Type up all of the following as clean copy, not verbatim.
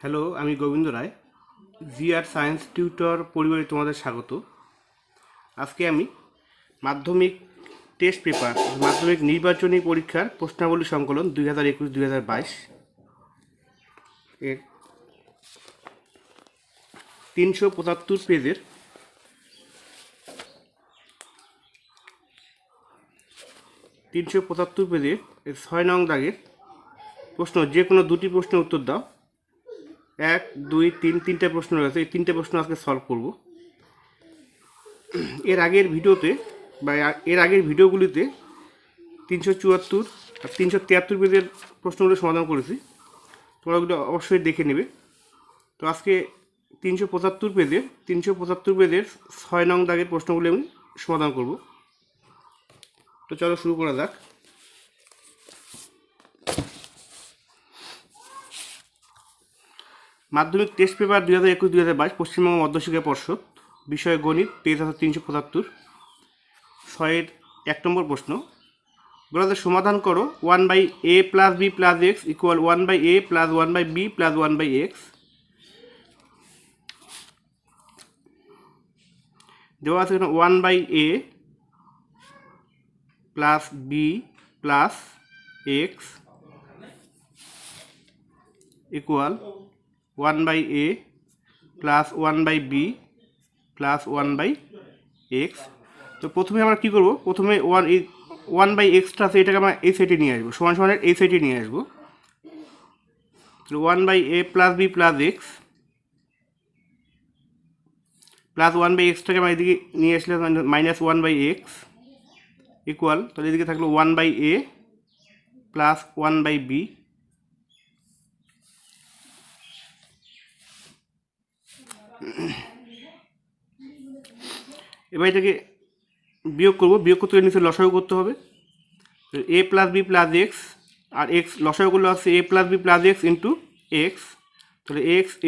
Hello, আমি গোবিন্দ রায়। GR science tutor পরিবারে তোমাদের স্বাগত। আজকে আমি মাধ্যমিক টেস্ট পেপার মাধ্যমিক নির্বাচনী পরীক্ষার প্রশ্নাবলী সংকলন 2021-2022 এর 375 পেজের 6 নং দাগের প্রশ্ন, যে কোনো দুটি প্রশ্নের উত্তর দাও। 1, 2, 3 তিনটে প্রশ্ন রয়েছে। এই তিনটে প্রশ্ন আজকে সলভ করব। এর আগের ভিডিওগুলিতে 374 আর 373 পেজের প্রশ্নগুলো সমাধান করেছি, তোমরা ওগুলো অবশ্যই দেখে নেবে। তো আজকে 375 পেজের 6 নং দাগের প্রশ্নগুলি আমি সমাধান করব। তো চলো শুরু করা যাক। মাধ্যমিক টেস্ট পেপার 2021-2022 পশ্চিমবঙ্গ মধ্যশিক্ষা পর্ষদ, বিষয় গণিত, পেজ আছে 375। 6-এর 1 নম্বর প্রশ্ন, বলাতে সমাধান করো 1/a + b + x = 1/a + 1/b + 1/x। দেওয়া আছে এখানে 1/a + b + x = 1/a + 1/b + 1/x। তো প্রথমে আমরা কী করব, প্রথমে 1/xটা আছে, এটাকে আমরা এই সাইডে নিয়ে আসবো, সমান সমানের এই সাইডে নিয়ে আসবো। তাহলে 1/a + b + x + 1/xটাকে আমরা এদিকে নিয়ে আসলে -1/x ইকুয়াল, তাহলে এদিকে থাকলো 1/a + 1/b। এবার এটাকে বিয়োগ করবো, বিয়োগ করতে নিচে লসাগু করতে হবে। a + b + x R x লসাগুগুলো আছে a + b + x × x, তাহলে x ×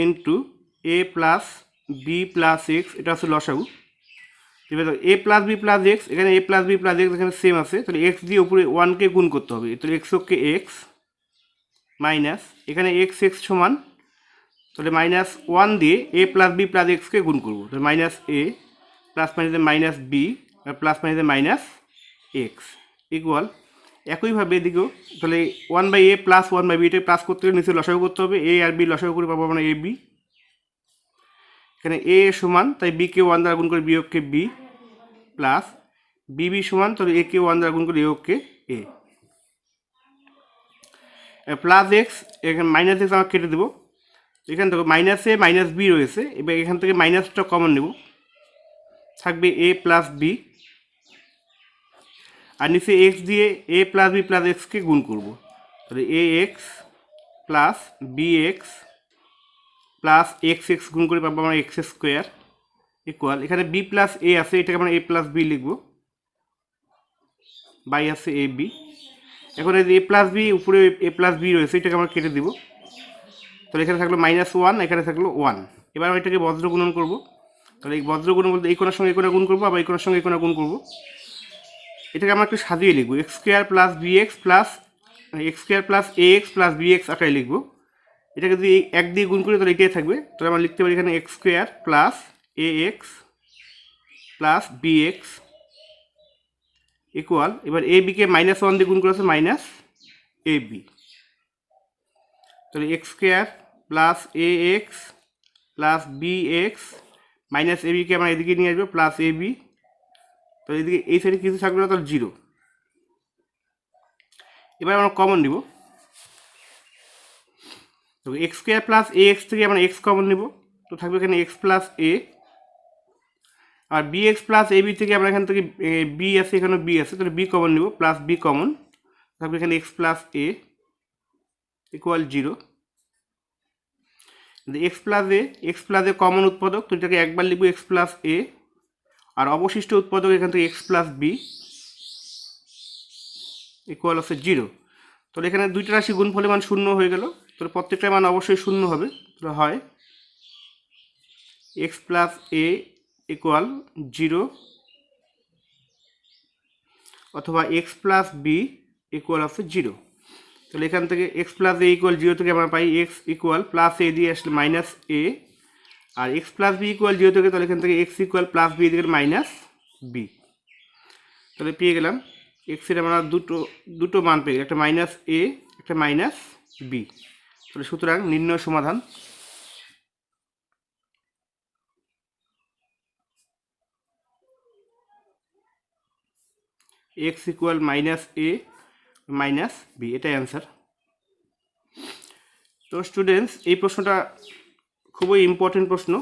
a + b + x, এটা হচ্ছে লসাগু। এবার a + b + x, এখানে a + b + x এখানে সেম আছে, তাহলে x দিয়ে উপরে 1কে গুণ করতে হবে, তাহলে x অক্ষে x মাইনাস এখানে x সমান, তাহলে -1 দিয়ে a + b + x কে গুণ করবো, তাহলে -a + -b + -x ইকুয়াল। একইভাবে এদিকেও তাহলে 1/a + 1/b, এটা প্লাস করতে গেলে নিচে লসাগু করতে হবে, a আর b লসাগু করে পাবো আমরা ab। এখানে a সমান, তাই b কে 1 দ্বারা গুণ করে b অক্ষে b প্লাস bb সমান, তাহলে a কে 1 দ্বারা গুণ করে a অক্ষে a প্লাস x, এখানে -x আমরা কেটে দেবো। এখান থেকে -a - b রয়েছে, এবার এখান থেকে মাইনাসটা কমন নেব, থাকবে a + b আর নিচে x দিয়ে a + b + x কে গুণ করব, তাহলে ax + bx + xx গুণ করে পাবো আমরা x² ইকুয়াল, এখানে b + a আছে, এটাকে আমরা a + b লিখব, বাই আছে ab। এখন এই a + b, উপরে a + b রয়েছে, এটাকে আমরা কেটে দিব, তাহলে এখানে থাকলো -1, এখানে থাকলো 1। এবার আমরা এটাকে বজ্র গুণন করব, তাহলে এই বজ্র গুণন বলতে এই কোণার সঙ্গে এই কোণা গুণ করবো, আবার এই কোণার সঙ্গে এই কোণা গুণ করবো। এটাকে আমরা একটু সাজিয়ে লিখবো, x² + bx x² + ax + bx আকারে লিখবো। এটাকে যদি 1 দিয়ে গুণ করি তাহলে এটাই থাকবে, তাহলে আমরা লিখতে পারি এখানে x² + ax + bx ইকুয়াল, এবার ab কে -1 দিয়ে গুণ করেছে -ab, তাহলে x² + ax + bx -ab কে আমরা এদিকে নিয়ে আসবো +ab, তাহলে এদিকে এই সাইডে কিছু থাকবে না, তাহলে 0। এবার আমরা কমন নিব, তো x² + ax থেকে আমরা x কমন নিব, তো থাকবে এখানে x + a, R bx + ab থেকে আমরা এখান থেকে b আছে, এখানে b আছে, তাহলে b কমন নিব, +b কমন থাকবে এখানে x + a equal 0। x + a common উৎপাদক, তো এটাকে একবার লিখব x + a, আর অবশিষ্ট উৎপাদক এখান থেকে x + b ইকুয়াল হচ্ছে 0। তাহলে এখানে দুইটা রাশি গুণফলের মান 0 হয়ে গেল, তাহলে প্রত্যেকটা মান অবশ্যই 0 হবে, তাহলে হয় x + a ইকুয়াল 0 অথবা x + b ইকুয়াল হচ্ছে 0। তাহলে এখান থেকে এক্স প্লাস এ ইকুয়াল 0 থেকে আমরা পাই এক্স ইকুয়াল প্লাস এ দিয়ে আসলে মাইনাস এ, আর এক্স প্লাস বি ইকুয়াল 0 থেকে তাহলে এখান থেকে এক্স ইকুয়াল প্লাস বি থেকে মাইনাস বি। তাহলে পেয়ে গেলাম এক্সের আমরা দুটো মান পেয়ে গেলাম, একটা মাইনাস এ একটা মাইনাস বি। তাহলে সুতরাং নির্ণয় সমাধান এক্স ইকুয়াল মাইনাস এ মাইনাস বি, এটাই অ্যান্সার। তো স্টুডেন্টস এই প্রশ্নটা খুবই ইম্পর্টেন্ট প্রশ্ন,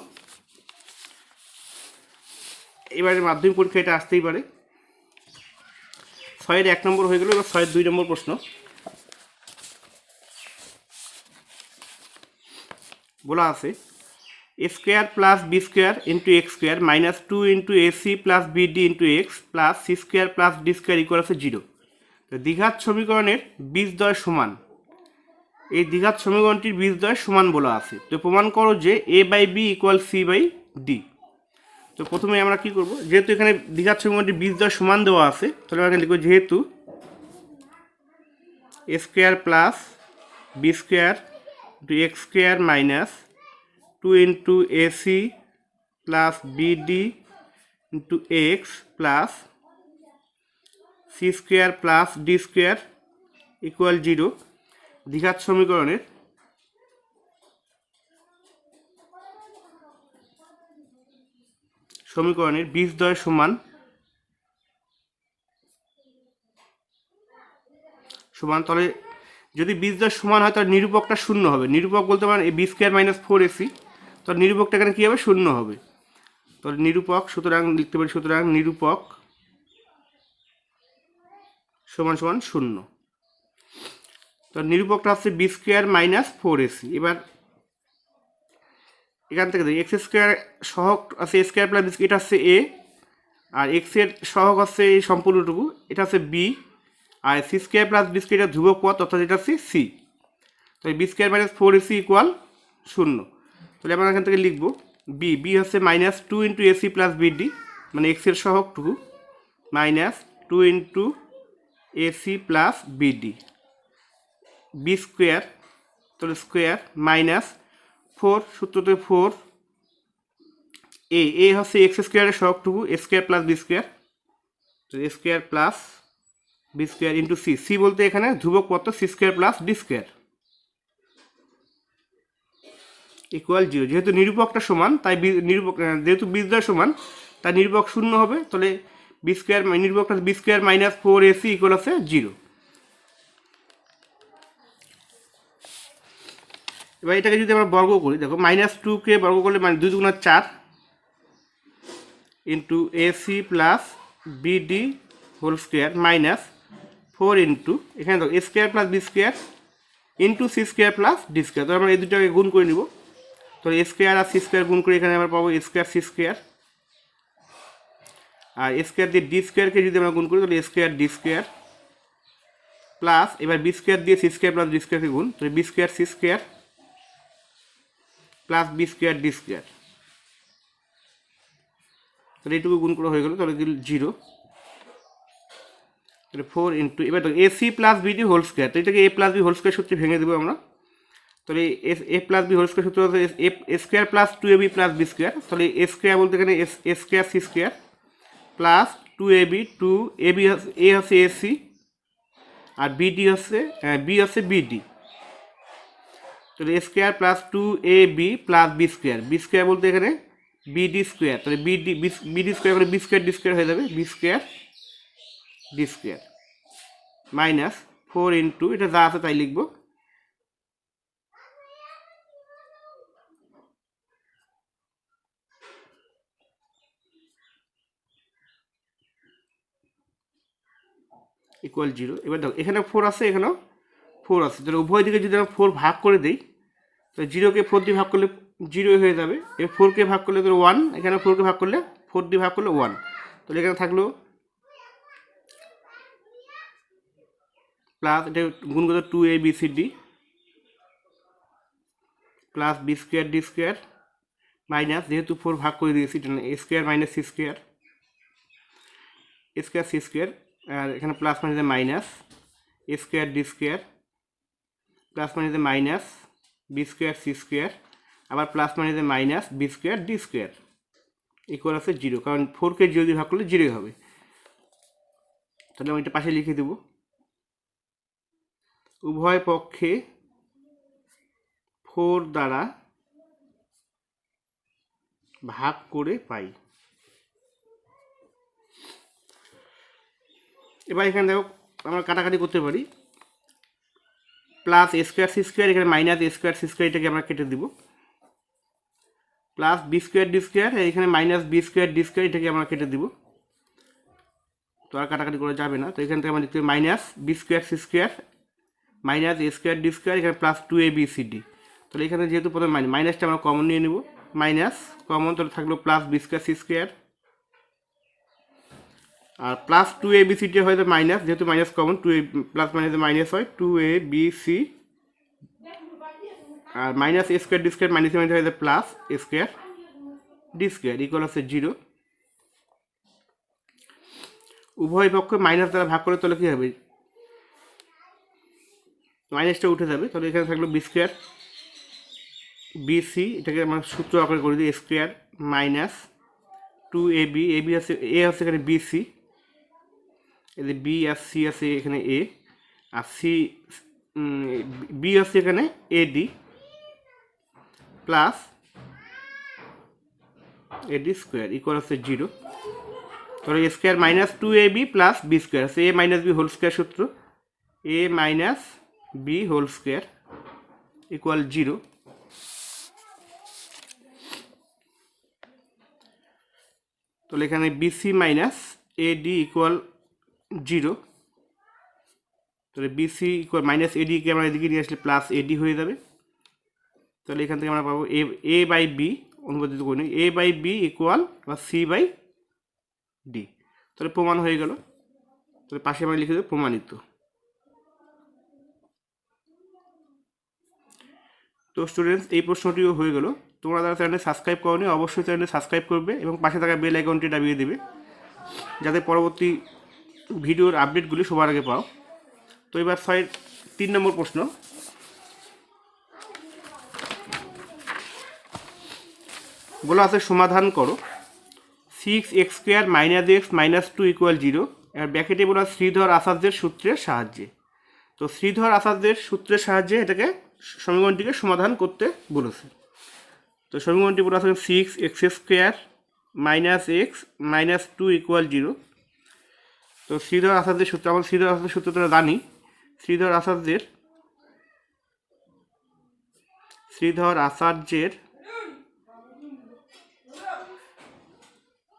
এবারে মাধ্যমিক পরীক্ষা এটা আসতেই পারে। 6-এর 1 নম্বর হয়ে গেল, এবার 6-এর 2 নম্বর প্রশ্ন। বলা আছে a square plus B square into x square minus 2 into ac plus bd into x plus c square plus d square equal আছে 0। তো দ্বিঘাত সমীকরণের বীজদ্বয় সমান, এই দ্বিঘাত সমীকরণটির বীজদ্বয় সমান বলা আছে। তো প্রমাণ করো যে a by b equal c by d. তো প্রথমে আমরা কি করব, যেহেতু এখানে দ্বিঘাত সমীকরণটির বীজদ্বয় সমান দেওয়া আছে তাহলে আমরা লিখব যেহেতু a square plus B square into x square minus 2 into ac plus bd into x plus c square plus d square equal 0 দ্বিঘাত সমীকরণের বীজদ্বয় সমান তাহলে যদি বীজদ্বয় সমান হয় তাহলে নিরূপকটা শূন্য হবে। নিরূপক বলতে পারেন এই বি স্কোয়ার মাইনাস 4ac, তাহলে নিরূপকটা এখানে কী হবে, শূন্য হবে। তাহলে নিরূপক সুতরাং লিখতে পারি, সুতরাং নিরূপক সমান সমান 0। তো নিরূপকটা হচ্ছে বি স্কোয়ার মাইনাস 4ac। এবার এখান থেকে দেখি এক্স স্কোয়ার সহগ আছে এ স্কোয়ার প্লাস বি, এটা হচ্ছে এ, আর এক্সের সহগ হচ্ছে এই সম্পূর্ণটুকু, এটা হচ্ছে বি, আর c square plus B square এটা ধ্রুবক পদ অর্থাৎ এটা হচ্ছে সি। তাহলে B square minus 4ac equal 0। তাহলে আমরা এখান থেকে লিখব বি হচ্ছে minus 2 into ac plus bd, মানে এক্সের সহগটুকু minus 2 into ac plus bd, b square তাহলে স্কোয়ার মাইনাস 4 সূত্রতে 4 এ হচ্ছে এক্স স্কোয়ারের সহগটুকু a square plus B square, তো a square plus B square into c বলতে এখানে ধ্রুবক পদ c square plus d square equal 0। যেহেতু নিরূপকটা সমান তাই যেহেতু বীজদ্বয় সমান তাই নিরূপক শূন্য হবে। তাহলে বি স্কোয়ার নিরূপকটা b square minus 4ac equal আছে 0। এবার এটাকে যদি আমরা বর্গ করি, দেখো মাইনাস 2কে বর্গ করলে মানে 2 দুগুণা 4 into ac plus bd whole square minus 4 into এখানে দেখো a square plus B square into c square plus d square. তো আমরা এই দুটাকে গুণ করে নিব। তো এ স্কোয়ার আর সি স্কোয়ার গুণ করে এখানে আমরা পাবো এ স্কোয়ার সি স্কোয়ার, আর এ স্কোয়ার দিয়ে ডি স্কোয়ারকে যদি আমরা গুণ করি তাহলে a square D square plus এবার বি স্কোয়ার দিয়ে সি স্কোয়ার প্লাস ডি স্কোয়ারকে গুণ, তাহলে B square C square plus B square D square, তাহলে এইটুকু গুণ করে হয়ে গেল, তাহলে 0। তাহলে 4 ইন্টু এবার দেখো ac plus bd whole square, তো এটাকে a plus b whole square সূত্রে ভেঙে দেবো আমরা। তাহলে a plus b whole square সূত্র হচ্ছে a square plus 2ab plus B square, তাহলে এ স্কোয়ার বলতে এখানে a square C square plus 2ab, 2ab a হচ্ছে এসি আর বিডি হচ্ছে বি হচ্ছে বিডি, তাহলে a square plus 2ab plus B square বলতে এখানে বিডি স্কোয়ার, তাহলে বিডি স্কোয়ার করে বি স্কোয়ার ডি স্কোয়ার হয়ে যাবে, B square D square minus 4 into এটা যা আছে তাই লিখবো ইকুয়াল 0। এবার দেখো এখানে 4 আছে এখানেও 4 আছে, তাহলে উভয় দিকে যদি আমরা 4 ভাগ করে দিই তাহলে 0কে 4 দিয়ে ভাগ করলে 0 হয়ে যাবে, এবার 4কে ভাগ করলে তো 1, এখানে 4কে ভাগ করলে 4 দিয়ে ভাগ করলে 1, তাহলে এখানে থাকলো প্লাস এটা গুণ করতে 2abcd plus B square D square minus যেহেতু 4 ভাগ করে দিয়েছি A square minus C square, A square C square, আর এখানে প্লাস মাইনাস মাইনাস এ স্কোয়ার ডি স্কোয়ার প্লাস মাইনাসে minus B square C square, আবার প্লাস মাইনাসে minus B square D square equal আছে 0, কারণ 4কে 0 দিয়ে ভাগ করলে 0 হবে। তাহলে আমি এটা পাশে লিখে দেব, উভয় পক্ষে 4 দ্বারা ভাগ করে পাই। এবার এখানে দেখো আমরা কাটাকাটি করতে পারি, plus a square C square, এখানে মাইনাস এ স্কোয়ার সি স্কোয়ার, এটাকে আমরা কেটে দিব, plus B square D square, এখানে minus B square D square, এটাকে আমরা কেটে দিব, তো আর কাটাকাটি করা যাবে না। তো এখান থেকে আমরা লিখতে পারি minus B square C square minus এ স্কোয়ার ডি স্কোয়ার, এখানে প্লাস 2abcd। তাহলে এখানে যেহেতু প্রথমে মাইনাসটা আমরা কমন নিয়ে নেব, মাইনাস কমন, তাহলে থাকলো plus B square C square, আর প্লাস 2abcd হয়তো মাইনাস, যেহেতু মাইনাস কমন, 2a প্লাস মাইনাসে মাইনাস হয় 2abc, আর মাইনাস এ square D square minus minus হয়ে যায় plus a square D square equal হচ্ছে 0। উভয় পক্ষ মাইনাস দ্বারা ভাগ করে, তাহলে কী হবে, মাইনাসটা উঠে যাবে, তাহলে এখানে থাকলো বি স্কোয়ার বিসি, এটাকে আমরা সূত্র আকারে করে দিই, এ স্কোয়ার মাইনাস 2ab, এবি আছে এ আছে এখানে বিসি, এই যে বি আর সি আছে এখানে এ, আর সি বি আছে এখানে ad, plus ad square equal হচ্ছে 0। তাহলে a square minus 2ab plus B square আছে a minus b whole square সূত্র, a minus b whole square equal 0। তাহলে এখানে বিসি মাইনাস এডি ইকুয়াল 0, তাহলে বিসি ইকুয়াল মাইনাস এডিকে আমরা এদিকে নিয়ে আসলে প্লাস এডি হয়ে যাবে। তাহলে এখান থেকে আমরা পাবো এ বাই বি, অনুবাদিত করে নিই, এ বাই বি ইকুয়াল বা সি বাই ডি। তাহলে প্রমাণ হয়ে গেল, তাহলে পাশে আমরা লিখে দেবো প্রমাণিত। তো স্টুডেন্টস, এই প্রশ্নটিও হয়ে গেল। তোমরা যারা চ্যানেলে সাবস্ক্রাইব করোনি অবশ্যই চ্যানেলে সাবস্ক্রাইব করবে এবং পাশে থাকা বেল আইকনটি দাবিয়ে দেবে, যাতে পরবর্তী ভিডিওর আপডেটগুলি সবার আগে পাও। তো এবার 3 নম্বর প্রশ্ন, বলা আছে সমাধান করো 6x square minus x minus 2 equal 0, আর ব্র্যাকেটে বলা শ্রীধর আচার্যের সূত্রের সাহায্যে। তো শ্রীধর আচার্যের সূত্রের সাহায্যে এটাকে সমীকরণটিকে সমাধান করতে বলেছে। তো সমীকরণটি বলা আছে 6x square minus x minus 2 equal 0। তো শ্রীধর আচার্যের সূত্র, আমরা শ্রীধর আচার্যের সূত্র তোরা জানি, শ্রীধর আচার্যের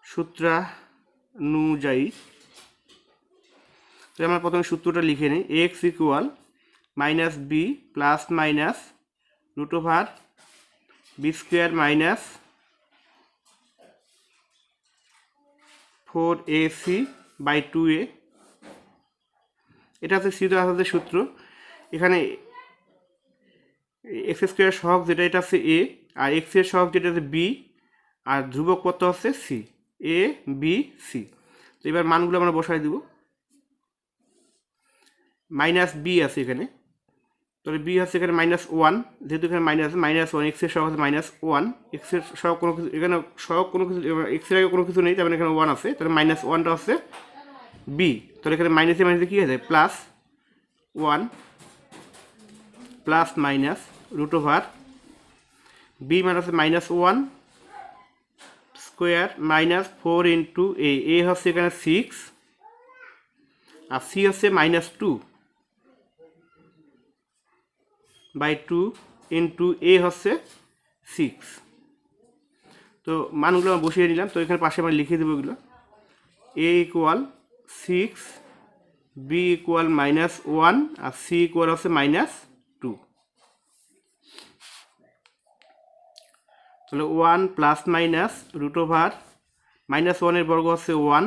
সূত্রানুযায়ী, তো আমরা প্রথমে সূত্রটা লিখে নিই, X equal minus B plus minus root over B square minus 4ac by 2a। এটা হচ্ছে শ্রীধর আচার্যের সূত্র। এখানে এক্স স্কোয়ার সহগ যেটা, এটা হচ্ছে এ, আর এক্স এর সহগ যেটা হচ্ছে বি, আর ধ্রুবক কত হচ্ছে সি, এ বি সি। তো এবার মানগুলো আমরা বসাই দেব, মাইনাস বি আছে এখানে, তাহলে বি হচ্ছে এখানে -1, যেহেতু এখানে -1, এক্স এর সহগ আছে -1, এক্স এর সহগ কোনো কিছু এখানে সহগ কোনো কিছু, এক্স এর আগে কোনো কিছু নেই, তার মানে এখানে 1 আছে, তাহলে -1টা হচ্ছে বি, তাহলে এখানে মাইনাসে মাইনাসে কী হয়ে যায় +1 plus minus root over B মানে হচ্ছে -1 স্কোয়ার মাইনাস 4 ইন্টু এ হচ্ছে এখানে 6 আর সি হচ্ছে -2 বাই 2 ইন্টু এ হচ্ছে 6। তো মানগুলো আমরা বসিয়ে নিলাম। তো এখানে পাশে আমরা লিখে দেবো এগুলো, এ ইকুয়াল 6, বি ইকুয়াল -1 আর সি ইকুয়াল হচ্ছে -2। তাহলে 1 প্লাস মাইনাস রুট ওভার -1 এর বর্গ হচ্ছে 1,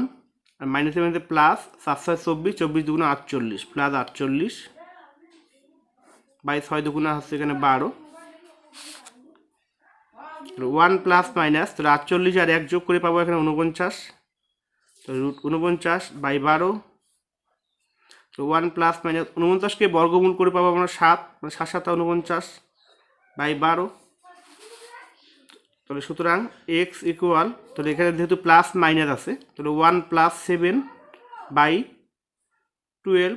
আর মাইনাসের মধ্যে প্লাস 7 7 24, 24 দুগুণা 48 প্লাস 48 বাই 6 দুগুণা হচ্ছে এখানে 12। 1 প্লাস মাইনাস, তাহলে 48 আর 1 যোগ করে পাবো এখানে 49, তো √49 বাই 12। তো 1 প্লাস মাইনাস 49কে বর্গমূল করে পাবো আমরা 7, মানে 7 7 49/12। তাহলে সুতরাং এক্স ইকুয়াল, তাহলে এখানে যেহেতু প্লাস মাইনাস আছে তাহলে 1 + 7/12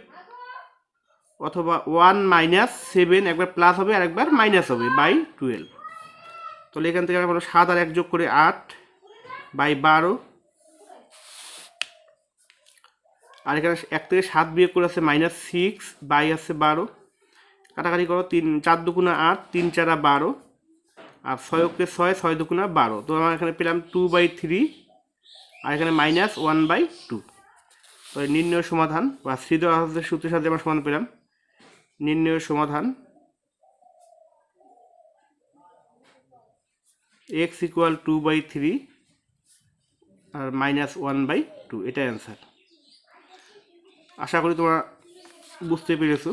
অথবা 1 - 7 একবার প্লাস হবে আর একবার মাইনাস হবে /12। তাহলে এখান থেকে আমরা 7 আর 1 যোগ করে 8/12, আর এখানে 1 থেকে 7 বিয়োগ করে আছে -6/12, কাটাকাটি করো 3 4 2 8, 3 4 12, আর 6 কে 6, 6 2 12। তো আমরা এখানে পেলাম 2/3 আর এখানে -1/2। তো নির্ণয় সমাধান বা স্থিতির সূত্রের সাথে আমরা সমান পেলাম। নির্ণয় সমাধান x = 2/3 আর -1/2, এটাই অ্যান্সার। আশা করি তোমরা বুঝতে পেরেছো।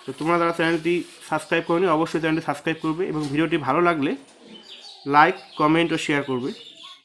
তো তোমরা যারা চ্যানেলটি সাবস্ক্রাইব করোনি অবশ্যই চ্যানেলটি সাবস্ক্রাইব করবে এবং ভিডিওটি ভালো লাগলে লাইক, কমেন্ট ও শেয়ার করবে।